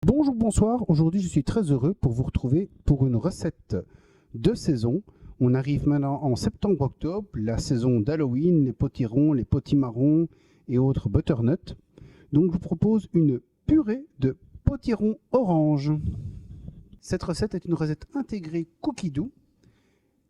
Bonjour, bonsoir. Aujourd'hui, je suis très heureux pour vous retrouver pour une recette de saison. On arrive maintenant en septembre-octobre, la saison d'Halloween, les potirons, les potimarrons et autres butternuts. Donc, je vous propose une purée de potirons orange. Cette recette est une recette intégrée Cookie Dough.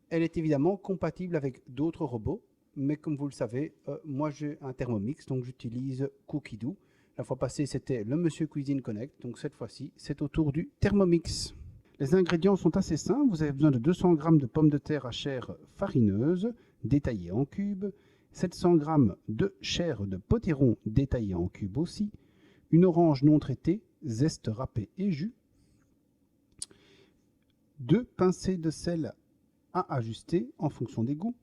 Elle est évidemment compatible avec d'autres robots, mais comme vous le savez, moi j'ai un Thermomix, donc j'utilise Cookie Dough. La fois passée, c'était le Monsieur Cuisine Connect, donc cette fois-ci, c'est au tour du Thermomix. Les ingrédients sont assez simples. Vous avez besoin de 200 g de pommes de terre à chair farineuse, détaillées en cubes, 700 g de chair de potiron détaillée en cubes aussi, une orange non traitée, zeste râpé et jus, 2 pincées de sel à ajuster en fonction des goûts,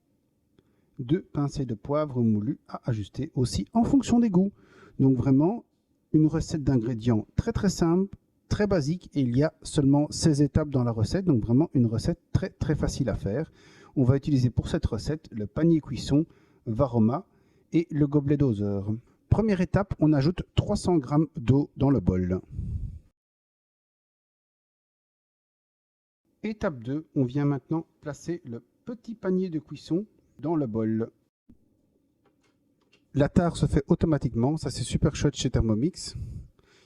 2 pincées de poivre moulu à ajuster aussi en fonction des goûts. Donc vraiment une recette d'ingrédients très très simple, très basique, et il y a seulement 16 étapes dans la recette, donc vraiment une recette très très facile à faire. On va utiliser pour cette recette le panier cuisson Varoma et le gobelet doseur. Première étape, on ajoute 300 g d'eau dans le bol. Étape 2, on vient maintenant placer le petit panier de cuisson dans le bol. La tare se fait automatiquement, ça c'est super chouette chez Thermomix.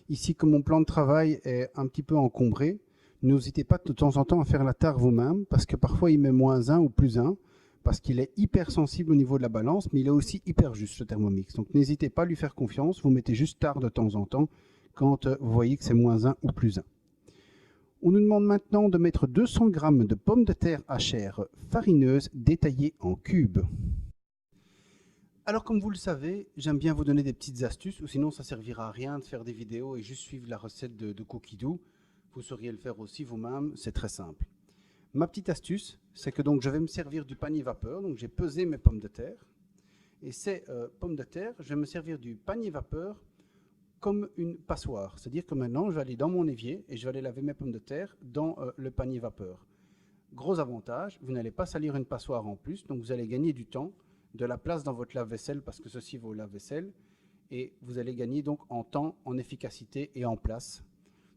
Ici, comme mon plan de travail est un petit peu encombré, n'hésitez pas de temps en temps à faire la tare vous-même, parce que parfois il met -1 ou +1, parce qu'il est hyper sensible au niveau de la balance, mais il est aussi hyper juste le Thermomix. Donc n'hésitez pas à lui faire confiance, vous mettez juste tare de temps en temps, quand vous voyez que c'est -1 ou +1. On nous demande maintenant de mettre 200 g de pommes de terre à chair farineuse détaillées en cubes. Alors comme vous le savez, j'aime bien vous donner des petites astuces, ou sinon ça servira à rien de faire des vidéos et juste suivre la recette de Cookie Dough. Vous sauriez le faire aussi vous-même, c'est très simple. Ma petite astuce, c'est que donc je vais me servir du panier vapeur, donc j'ai pesé mes pommes de terre, et ces pommes de terre, je vais me servir du panier vapeur comme une passoire. C'est-à-dire que maintenant, je vais aller dans mon évier et je vais aller laver mes pommes de terre dans le panier vapeur. Gros avantage, vous n'allez pas salir une passoire en plus, donc vous allez gagner du temps, de la place dans votre lave-vaisselle parce que ceci vaut lave-vaisselle, et vous allez gagner donc en temps, en efficacité et en place.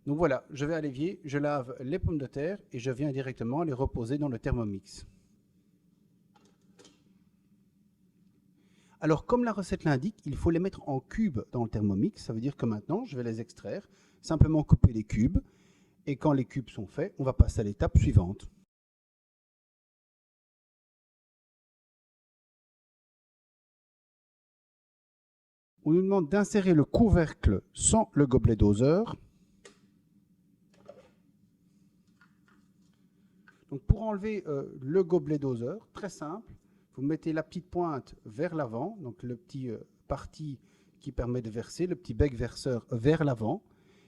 Donc voilà, je vais à l'évier, je lave les pommes de terre et je viens directement les reposer dans le Thermomix. Alors comme la recette l'indique, il faut les mettre en cubes dans le Thermomix, ça veut dire que maintenant je vais les extraire, simplement couper les cubes, et quand les cubes sont faits, on va passer à l'étape suivante. On nous demande d'insérer le couvercle sans le gobelet doseur. Donc pour enlever le gobelet doseur, très simple, vous mettez la petite pointe vers l'avant, donc le petit parti qui permet de verser, le petit bec verseur vers l'avant,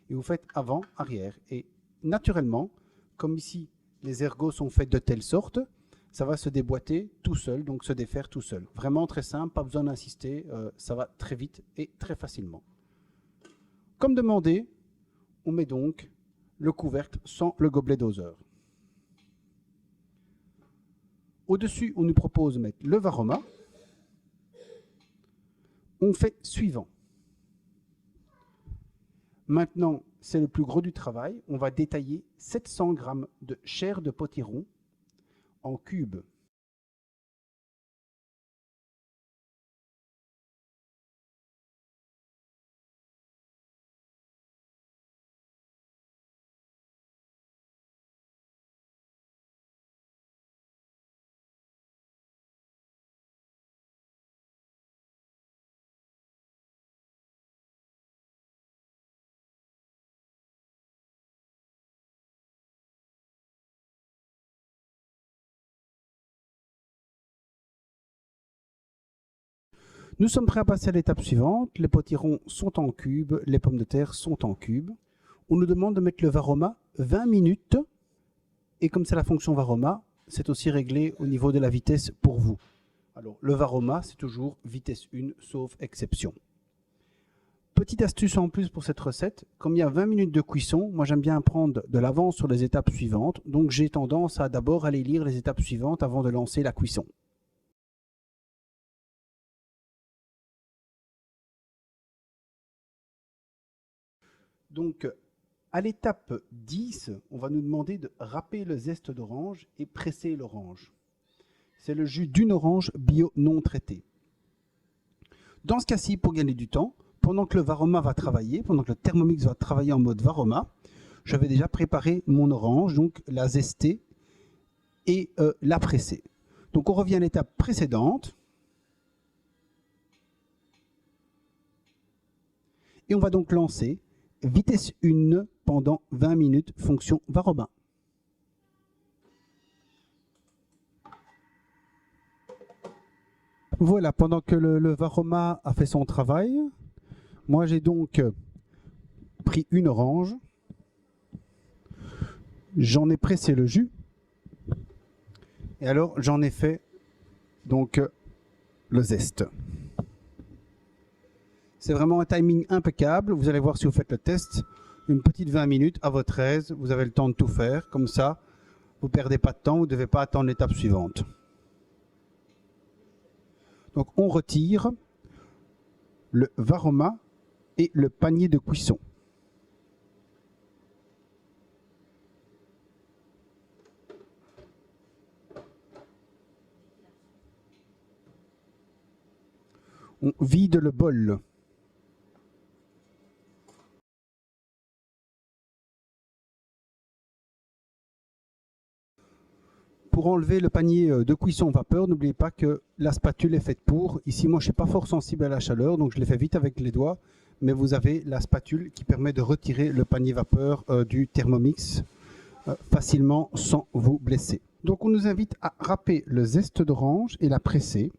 et vous faites avant, arrière. Et naturellement, comme ici les ergots sont faits de telle sorte, ça va se déboîter tout seul, donc se défaire tout seul. Vraiment très simple, pas besoin d'insister, ça va très vite et très facilement. Comme demandé, on met donc le couvercle sans le gobelet doseur. Au-dessus, on nous propose de mettre le Varoma. On fait suivant. Maintenant, c'est le plus gros du travail. On va détailler 700 g de chair de potiron en cubes. Nous sommes prêts à passer à l'étape suivante. Les potirons sont en cubes, les pommes de terre sont en cubes. On nous demande de mettre le Varoma 20 minutes. Et comme c'est la fonction Varoma, c'est aussi réglé au niveau de la vitesse pour vous. Alors, le Varoma, c'est toujours vitesse 1, sauf exception. Petite astuce en plus pour cette recette, comme il y a 20 minutes de cuisson, moi j'aime bien prendre de l'avance sur les étapes suivantes, donc j'ai tendance à d'abord aller lire les étapes suivantes avant de lancer la cuisson. Donc À l'étape 10, on va nous demander de râper le zeste d'orange et presser l'orange. C'est le jus d'une orange bio non traitée. Dans ce cas-ci, pour gagner du temps, pendant que le Varoma va travailler, pendant que le Thermomix va travailler en mode Varoma, je vais déjà préparer mon orange, donc la zester et la presser. Donc on revient à l'étape précédente. Et on va donc lancer vitesse 1 pendant 20 minutes, fonction Varoma. Voilà, pendant que le Varoma a fait son travail, moi j'ai donc pris une orange, j'en ai pressé le jus, et alors j'en ai fait donc le zeste. C'est vraiment un timing impeccable, vous allez voir si vous faites le test, une petite 20 minutes à votre aise, vous avez le temps de tout faire, comme ça vous ne perdez pas de temps, vous ne devez pas attendre l'étape suivante. Donc on retire le Varoma et le panier de cuisson. On vide le bol. Pour enlever le panier de cuisson vapeur, n'oubliez pas que la spatule est faite pour. Ici, moi, je ne suis pas fort sensible à la chaleur, donc je l'ai fait vite avec les doigts. Mais vous avez la spatule qui permet de retirer le panier vapeur du Thermomix facilement sans vous blesser. Donc, on nous invite à râper le zeste d'orange et la presser,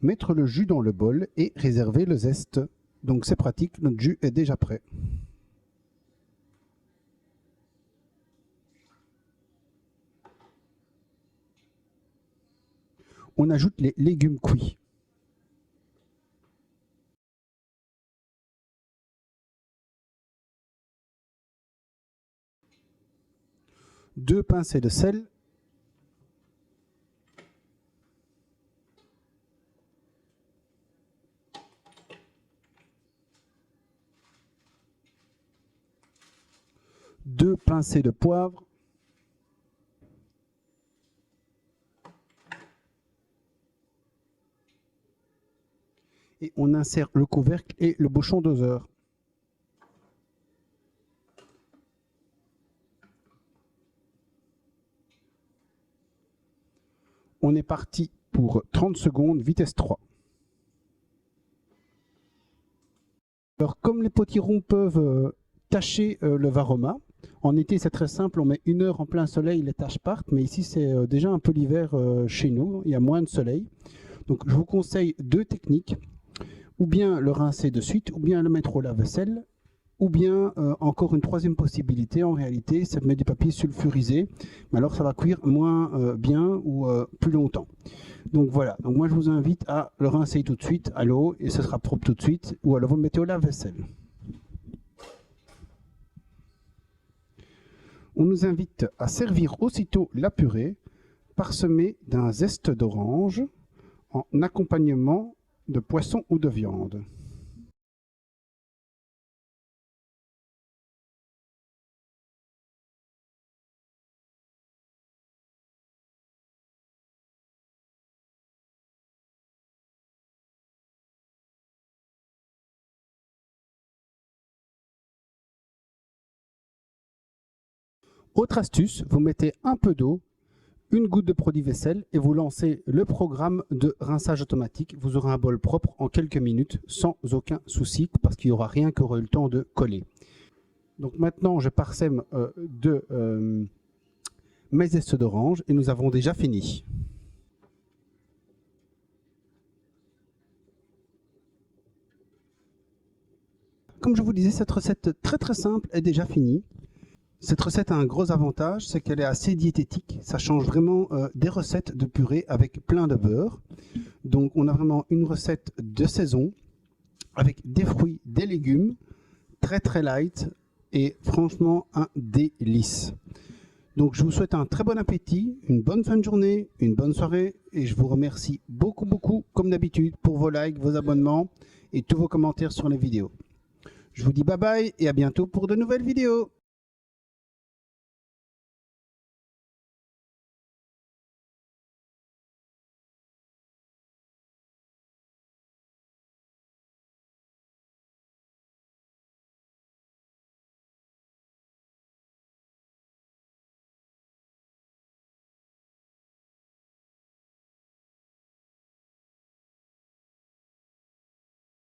mettre le jus dans le bol et réserver le zeste. Donc, c'est pratique, notre jus est déjà prêt. On ajoute les légumes cuits. Deux pincées de sel. Deux pincées de poivre. Et on insère le couvercle et le bouchon doseur. On est parti pour 30 secondes, vitesse 3. Alors comme les potirons peuvent tacher le Varoma, en été c'est très simple, on met 1 heure en plein soleil, les taches partent, mais ici c'est déjà un peu l'hiver chez nous, il y a moins de soleil. Donc je vous conseille deux techniques. Ou bien le rincer de suite, ou bien le mettre au lave-vaisselle, ou bien encore une troisième possibilité, en réalité, c'est de mettre du papier sulfurisé, mais alors ça va cuire moins bien ou plus longtemps. Donc voilà, donc moi je vous invite à le rincer tout de suite à l'eau, et ce sera propre tout de suite, ou alors vous le mettez au lave-vaisselle. On nous invite à servir aussitôt la purée, parsemée d'un zeste d'orange, en accompagnement de poisson ou de viande. Autre astuce, vous mettez un peu d'eau, une goutte de produit vaisselle et vous lancez le programme de rinçage automatique. Vous aurez un bol propre en quelques minutes sans aucun souci parce qu'il n'y aura rien qui aura eu le temps de coller. Donc maintenant, je parsème mes zestes d'orange et nous avons déjà fini. Comme je vous disais, cette recette très simple est déjà finie. Cette recette a un gros avantage, c'est qu'elle est assez diététique. Ça change vraiment des recettes de purée avec plein de beurre. Donc on a vraiment une recette de saison avec des fruits, des légumes, très light et franchement un délice. Donc je vous souhaite un très bon appétit, une bonne fin de journée, une bonne soirée et je vous remercie beaucoup comme d'habitude pour vos likes, vos abonnements et tous vos commentaires sur les vidéos. Je vous dis bye bye et à bientôt pour de nouvelles vidéos.